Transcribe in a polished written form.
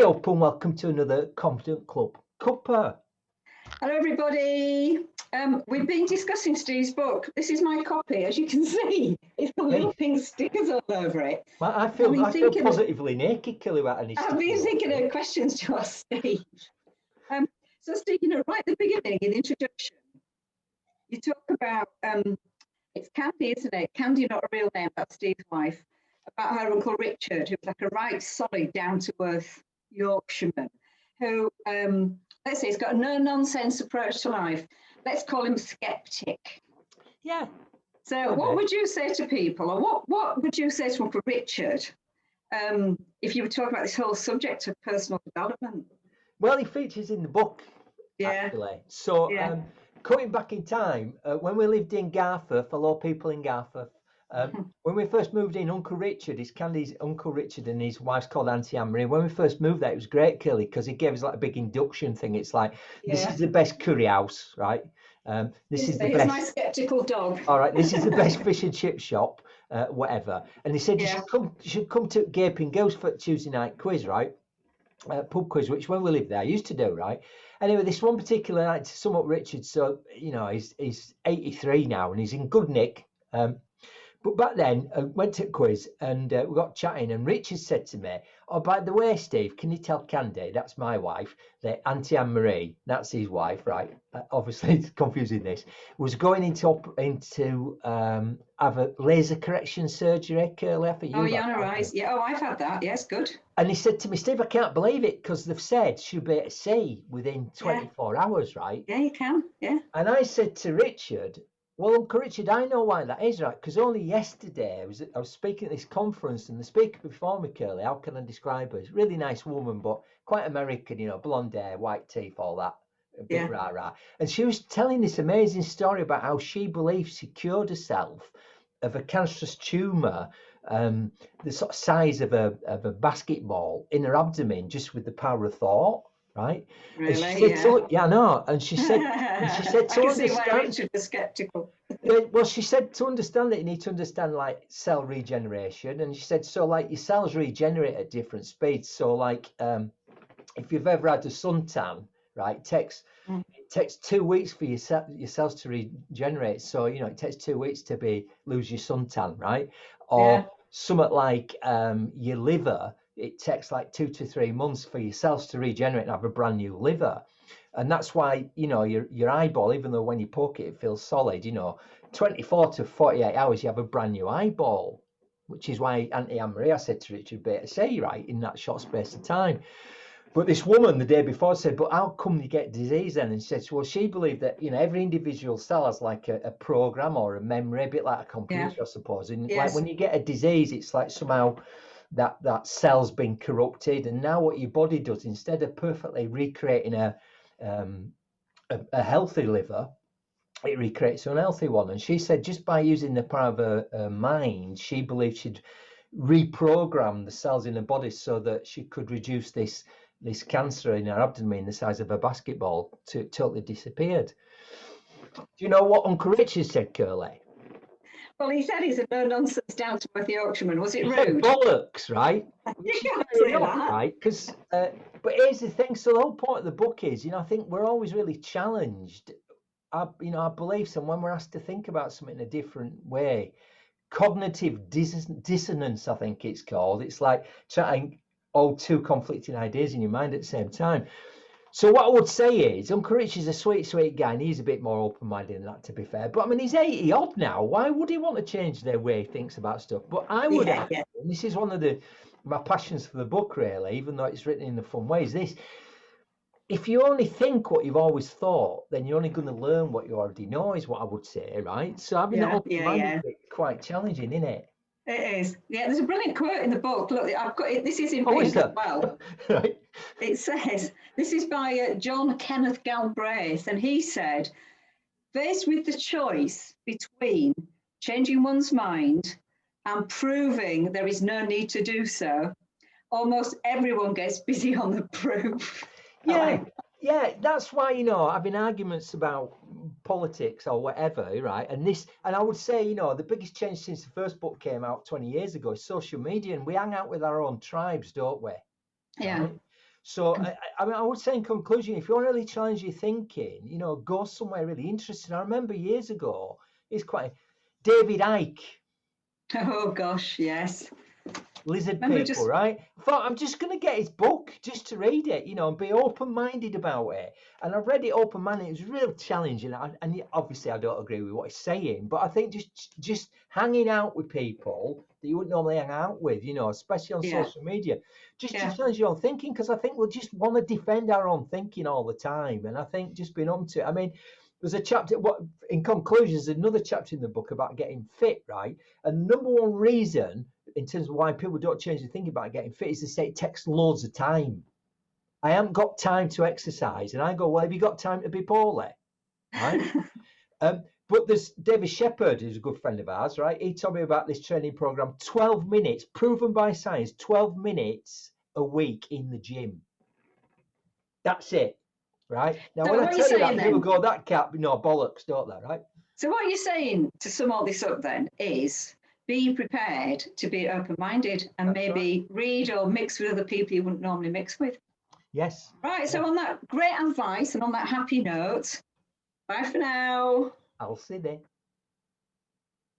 up and welcome to another Competent Club Cuppa. Hello everybody. We've been discussing Steve's book. This is my copy, as you can see. It's got little pink stickers all over it. Well, I feel positively naked, Kelly, about any I've been thinking of questions to ask Steve. So Steve, right at the beginning, in the introduction, you talk about, it's Candy, isn't it? Candy, not a real name, that's Steve's wife, about her Uncle Richard, who was like a right solid, down-to-earth Yorkshireman, who, let's say, he's got a no-nonsense approach to life. Let's call him skeptic. Yeah. So what would you say to people, or what would you say to Uncle Richard if you were talking about this whole subject of personal development? Well, he features in the book, actually. So cutting back in time, when we lived in Garforth, fellow people in Garforth, when we first moved in, Uncle Richard, is Candy's Uncle Richard, and his wife's called Auntie Anne-Marie. When we first moved there, it was great, Kelly, because he gave us like a big induction thing. It's like, this is the best curry house, right? This is the best. My skeptical dog. All right, this is the best fish and chip shop, whatever. And he said you should come to Gaping Ghost for Tuesday night quiz, right? Pub quiz, which when we lived there, I used to do, right? Anyway, this one particular night, to sum up Richard, so he's 83 now and he's in good nick. But back then, I went to a quiz and we got chatting, and Richard said to me, "Oh, by the way, Steve, can you tell Candy, that's my wife, that Auntie Anne-Marie, that's his wife, right? Obviously, it's confusing this, was going into have a laser correction surgery, Curly, for you." Oh, yeah, right. Yeah, I've had that. Yes, good. And he said to me, "Steve, I can't believe it, because they've said she'll be able to see within 24 hours, right?" Yeah, you can, yeah. And I said to Richard, "Well, Uncle Richard, I know why that is, right? Because only yesterday I was speaking at this conference, and the speaker before me, Curly, how can I describe her? She's a really nice woman, but quite American, blonde hair, white teeth, all that, a bit rah-rah. And she was telling this amazing story about how she believes she cured herself of a cancerous tumour, the sort of size of a basketball in her abdomen, just with the power of thought." Right? Really? And she said, I know. And she said, I can see why Richard was skeptical. Well, she said to understand that you need to understand like cell regeneration, and she said so like your cells regenerate at different speeds. So like if you've ever had a suntan, right, it takes 2 weeks for your cells to regenerate. So it takes 2 weeks to lose your suntan, right? Or something like your liver. It takes like 2 to 3 months for your cells to regenerate and have a brand new liver. And that's why, your eyeball, even though when you poke it, it feels solid, 24 to 48 hours, you have a brand new eyeball, which is why Auntie Anne-Marie, I said to Richard, better say, right, in that short space of time. But this woman the day before said, "But how come you get disease then?" And she said, well, she believed that, every individual cell has like a program or a memory, a bit like a computer, I suppose. And like when you get a disease, it's like somehow that cell's been corrupted, and now what your body does, instead of perfectly recreating a healthy liver, it recreates an unhealthy one. And she said just by using the power of her mind, she believed she'd reprogram the cells in her body so that she could reduce this cancer in her abdomen the size of a basketball to totally disappeared. Do you know what Uncle Richard said, Curly? Well, he said he's a no-nonsense, down-to-earth Yorkshireman. Was it rude? Bollocks, right? You can't say that. Right? Because, but here's the thing. So the whole point of the book is, I think we're always really challenged, our beliefs, and when we're asked to think about something in a different way, cognitive dissonance, I think it's called. It's like trying all two conflicting ideas in your mind at the same time. So what I would say is, Uncle Richard's a sweet guy, and he's a bit more open-minded than that, to be fair. But I mean, he's 80 odd now. Why would he want to change the way he thinks about stuff? But I would, and this is one of my passions for the book, really, even though it's written in a fun way, is this: if you only think what you've always thought, then you're only going to learn what you already know, is what I would say, right? So having that open-minded is quite challenging, isn't it? It is. Yeah, there's a brilliant quote in the book. Look, I've got it. This is in pink as well. Right. It says, this is by John Kenneth Galbraith, and he said, faced with the choice between changing one's mind and proving there is no need to do so, almost everyone gets busy on the proof. Yeah, that's why, having arguments about politics or whatever, right? And I would say, the biggest change since the first book came out 20 years ago is social media, and we hang out with our own tribes, don't we? Yeah. Right? So I mean, I would say in conclusion, if you want to really challenge your thinking, go somewhere really interesting. I remember years ago, it's quite David Icke. Oh gosh, yes. Lizard Remember people, just right? I thought I'm just going to get his book just to read it, and be open-minded about it. And I've read it open-minded. It was real challenging. And obviously, I don't agree with what he's saying, but I think just hanging out with people that you wouldn't normally hang out with, especially on yeah, social media, just yeah. to challenge your own thinking, because I think we'll just want to defend our own thinking all the time. And I think just being on to it. I mean, there's a chapter. In conclusion, there's another chapter in the book about getting fit, right? And number one reason in terms of why people don't change their thinking about getting fit is they say it takes loads of time. I haven't got time to exercise. And I go, well, have you got time to be poorly? Right? But there's David Shepherd, who's a good friend of ours, right? He told me about this training program, 12 minutes, proven by science, 12 minutes a week in the gym. That's it, right? Now, So when I what are you tell you saying that, people then? go, that can't be no bollocks, don't they, right? So what you're saying, to sum all this up then, is be prepared to be open-minded and That's maybe read or mix with other people you wouldn't normally mix with. Yes. Right, so Yes. on that great advice and on that happy note, bye for now. I'll see you then.